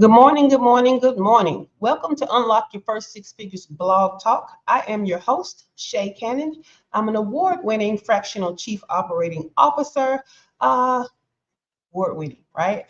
Good morning, good morning, good morning. Welcome to Unlock Your First Six Figures Blog Talk. I am your host, ShaCannon. I'm an award-winning fractional chief operating officer, award-winning, right?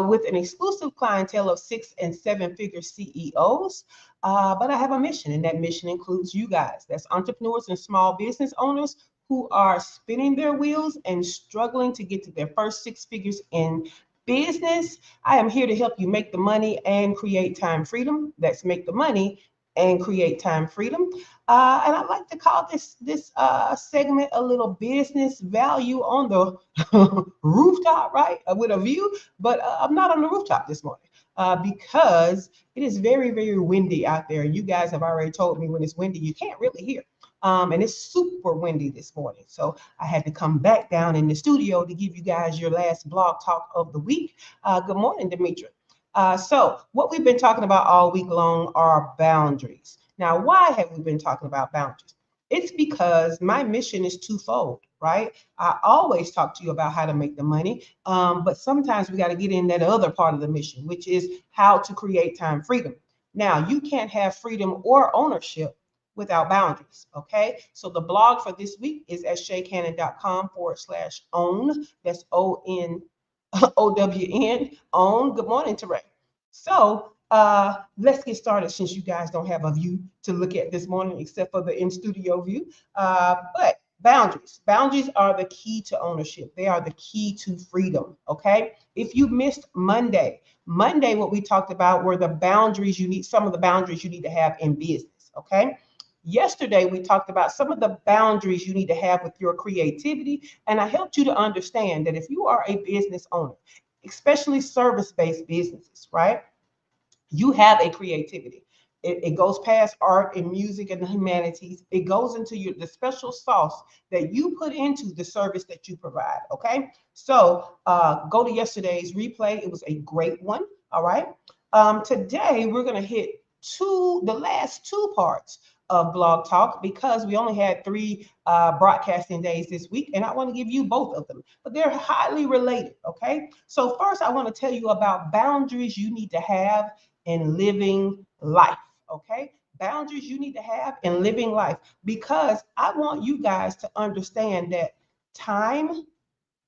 With an exclusive clientele of six and seven-figure CEOs. But I have a mission, and that mission includes you guys. That's entrepreneurs and small business owners who are spinning their wheels and struggling to get to their first six figures in business. I am here to help you make the money and create time freedom. That's make the money and create time freedom. And I like to call this segment a little business value on the rooftop, right? With a view, but I'm not on the rooftop this morning because it is very, very windy out there. You guys have already told me when it's windy, you can't really hear. And it's super windy this morning. So I had to come back down in the studio to give you guys your last blog talk of the week. Good morning, Demetra. So what we've been talking about all week long are boundaries. Now, why have we been talking about boundaries? It's because my mission is twofold, right? I always talk to you about how to make the money, but sometimes we got to get in that other part of the mission, which is how to create time freedom. Now, you can't have freedom or ownership without boundaries. Okay. So the blog for this week is at ShaCannon.com/own. That's OWN, own. Good morning, Teray. So let's get started since you guys don't have a view to look at this morning except for the in studio view. But boundaries. Boundaries are the key to ownership. They are the key to freedom. Okay. If you missed Monday, what we talked about were the boundaries you need, some of the boundaries you need to have in business. Okay. Yesterday, we talked about some of the boundaries you need to have with your creativity. And I helped you to understand that if you are a business owner, especially service-based businesses, right? You have a creativity. It goes past art and music and the humanities. It goes into the special sauce that you put into the service that you provide. Okay. So go to yesterday's replay. It was a great one. All right. Today we're going to hit the last two parts of Blog Talk because we only had three broadcasting days this week, and I want to give you both of them, but they're highly related. Okay. So first, I want to tell you about boundaries you need to have in living life. Okay. Boundaries you need to have in living life because I want you guys to understand that time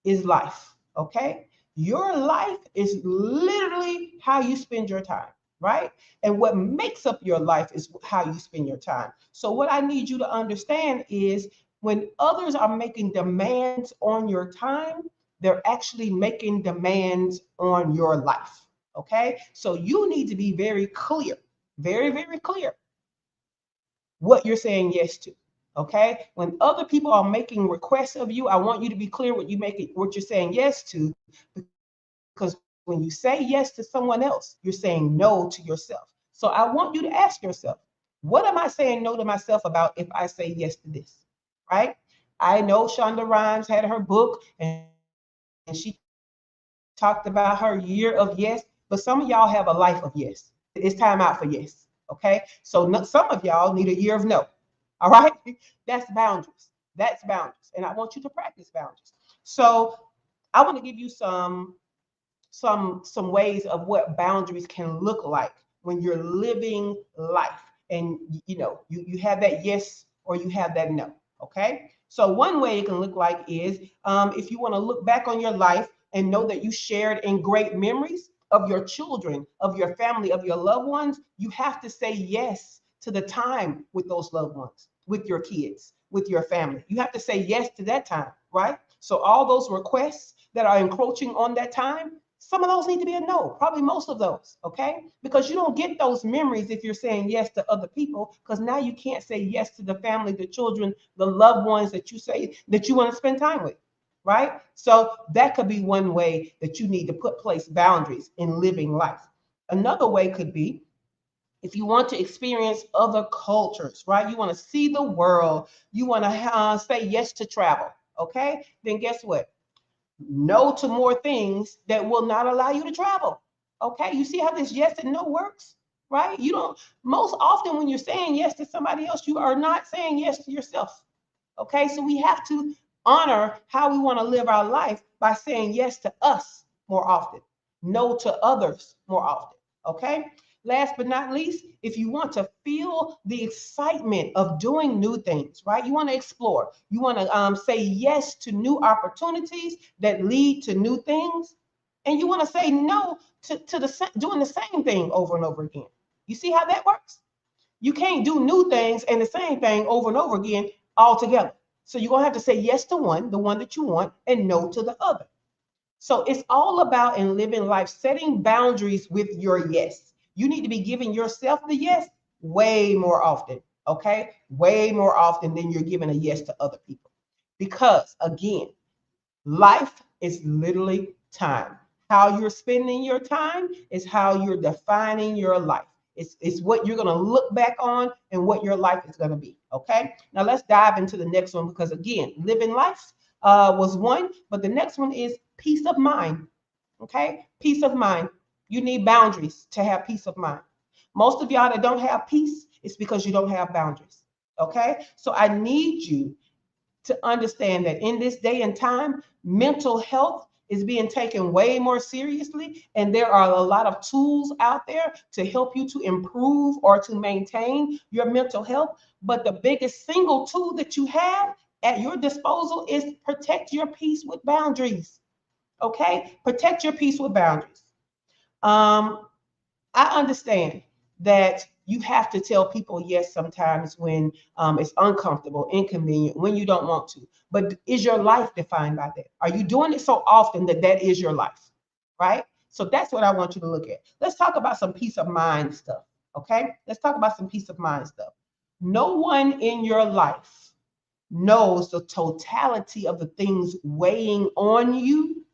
is life. Okay. Your life is literally how you spend your time, right? And what makes up your life is how you spend your time. So, what I need you to understand is when others are making demands on your time, they're actually making demands on your life. Okay. So, you need to be very clear, very, very clear what you're saying yes to. Okay. When other people are making requests of you, I want you to be clear what you're saying yes to, because when you say yes to someone else, you're saying no to yourself. So I want you to ask yourself, what am I saying no to myself about if I say yes to this? Right? I know Shonda Rhimes had her book and she talked about her year of yes, but some of y'all have a life of yes. It's time out for yes. Okay. So some of y'all need a year of no. All right. That's boundaries. That's boundaries. And I want you to practice boundaries. So I want to give you some ways of what boundaries can look like when you're living life. And you have that yes or you have that no. Okay. So one way it can look like is if you want to look back on your life and know that you shared in great memories of your children, of your family, of your loved ones, you have to say yes to the time with those loved ones, with your kids, with your family. You have to say yes to that time, right? So all those requests that are encroaching on that time, some of those need to be a no, probably most of those, okay? Because you don't get those memories if you're saying yes to other people, because now you can't say yes to the family, the children, the loved ones that you say that you want to spend time with, right? So that could be one way that you need to place boundaries in living life. Another way could be if you want to experience other cultures, right? You want to see the world, you want to say yes to travel, okay? Then guess what? No to more things that will not allow you to travel. Okay, you see how this yes and no works, right? You don't, most often when you're saying yes to somebody else, you are not saying yes to yourself. Okay, so we have to honor how we want to live our life by saying yes to us more often, no to others more often. Okay. Last but not least, if you want to feel the excitement of doing new things, right? You want to explore. You want to say yes to new opportunities that lead to new things, and you want to say no to doing the same thing over and over again. You see how that works? You can't do new things and the same thing over and over again all together. So you're gonna have to say yes to one, the one that you want, and no to the other. So it's all about in living life, setting boundaries with your yes. You need to be giving yourself the yes way more often, okay? Way more often than you're giving a yes to other people. Because again, life is literally time. How you're spending your time is how you're defining your life. It's what you're going to look back on and what your life is going to be. Okay. Now let's dive into the next one because, again, living life was one, but the next one is peace of mind. Okay. Peace of mind. You need boundaries to have peace of mind. Most of y'all that don't have peace, it's because you don't have boundaries. Okay. So I need you to understand that in this day and time, mental health is being taken way more seriously. And there are a lot of tools out there to help you to improve or to maintain your mental health. But the biggest single tool that you have at your disposal is protect your peace with boundaries. Okay? Protect your peace with boundaries. Um, I understand that you have to tell people yes sometimes when it's uncomfortable, inconvenient, when you don't want to. But is your life defined by that? Are you doing it so often that that is your life? Right? So that's what I want you to look at. Let's talk about some peace of mind stuff. Okay? Let's talk about some peace of mind stuff. No one in your life knows the totality of the things weighing on you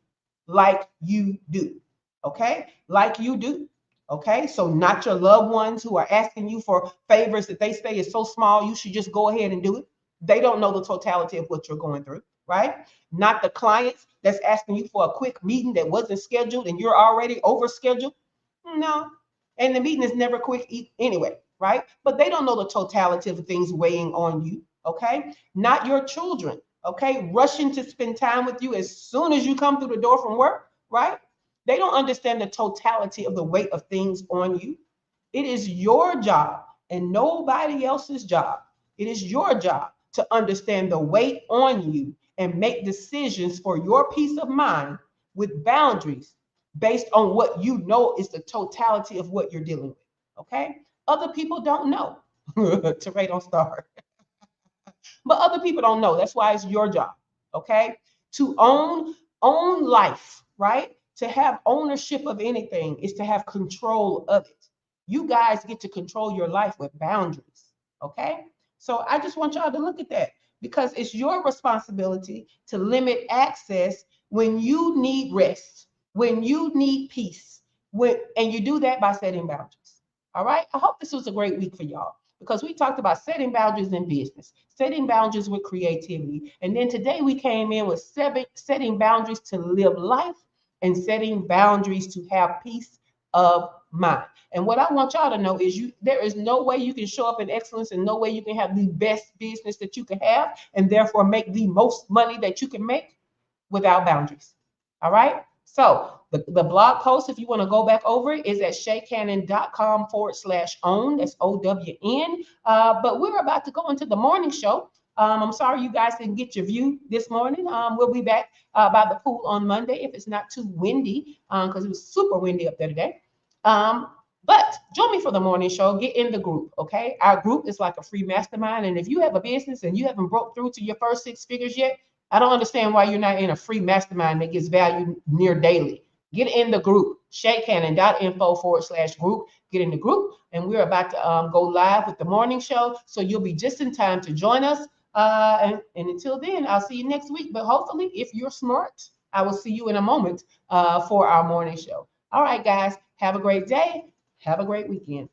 like you do. Okay? Like you do. Okay? So, not your loved ones who are asking you for favors that they say is so small, you should just go ahead and do it. They don't know the totality of what you're going through, right? Not the clients that's asking you for a quick meeting that wasn't scheduled and you're already over scheduled. No. And the meeting is never quick anyway, right? But they don't know the totality of the things weighing on you, okay? Not your children, okay? Rushing to spend time with you as soon as you come through the door from work, right? They don't understand the totality of the weight of things on you. It is your job and nobody else's job. It is your job to understand the weight on you and make decisions for your peace of mind with boundaries based on what you know is the totality of what you're dealing with. Okay? Other people don't know. Teray don't start. But other people don't know. That's why it's your job. Okay? To own life, right? To have ownership of anything is to have control of it. You guys get to control your life with boundaries. Okay? So I just want y'all to look at that because it's your responsibility to limit access when you need rest, when you need peace, and you do that by setting boundaries. All right? I hope this was a great week for y'all because we talked about setting boundaries in business, setting boundaries with creativity. And then today we came in with setting boundaries to live life and setting boundaries to have peace of mind. And what I want y'all to know is there is no way you can show up in excellence and no way you can have the best business that you can have and therefore make the most money that you can make without boundaries. All right. So the blog post, if you want to go back over it, is at ShaCannon.com/own. That's OWN. But we're about to go into the morning show. I'm sorry you guys didn't get your view this morning. We'll be back by the pool on Monday if it's not too windy, because it was super windy up there today. But join me for the morning show. Get in the group, okay? Our group is like a free mastermind. And if you have a business and you haven't broke through to your first 6 figures yet, I don't understand why you're not in a free mastermind that gets value near daily. Get in the group, ShaCannon.info/group. Get in the group, and we're about to go live with the morning show. So you'll be just in time to join us. And until then, I'll see you next week. But hopefully, if you're smart, I will see you in a moment for our morning show. All right, guys, have a great day. Have a great weekend.